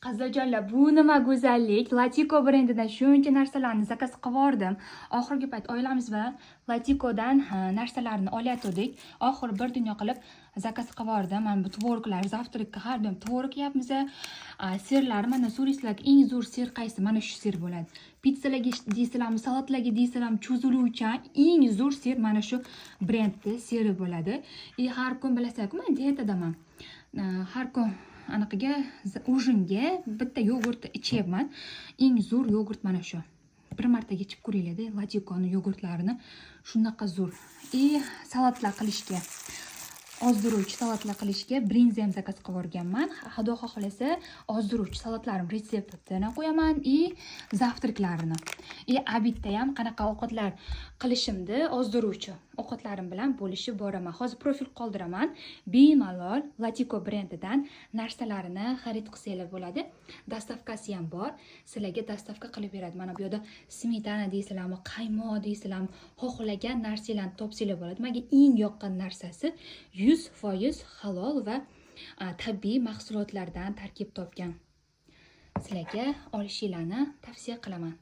Qizlarjonlar, bu nima go'zallik. Latiko brendidan shuncha narsalarni zakaz qilib. Oxirgi payt oilamiz bilan Latikodan narsalarni olayotdik. Oxiri bir dunyo qilib zakaz qilib. Mana bu tvoroglar, zavtrакка har doim tvorog yeyapmiz. Sirlar, mana so'raysizlar, eng zo'r sir qaysi? Mana shu sir bo'ladi. Pizzalarga deysizlarmi, salatlarga deysizlarmi, cho'ziluvchan eng zo'r sir mana shu brendning siri bo'ladi. Har kun bilasizlar-ku, men dietadaman. Har kun anaqaga ujinga bitta yogurt ichyapman. Eng zo'r yogurt mana shu. Bir martaga ichib ko'ringlar-da, Latikoning yogurtlarini. Shunaqa zo'r. Salatlar qilishga, ozdiruvchi salatlar qilishga brinza ham zakaz qilib yuborganman. Xudo xohlasa, ozdiruvchi salatlarim retseptini qo'yaman, zavtraklarini. Obedda ham qanaqa ovqatlar qilishimni ozdiruvchi ovqatlarim bilan bo'lishib boraman. Hozir profil qoldiraman. Bemalol Latiko brendidan narsalarini xarid qilsanglar bo'ladi. Dastavkasi ham bor. Sizlarga dastavka qilib beradi. Mana bu yerda smetana deysizlarmi, qaymoq deysizlarmi, xohlagan narsalarni topsanglar bo'ladi. Menga eng yoqqan narsasi 100% halol va tabiiy mahsulotlardan tarkib topgan. Sizlarga olishinglarni tavsiya qilaman.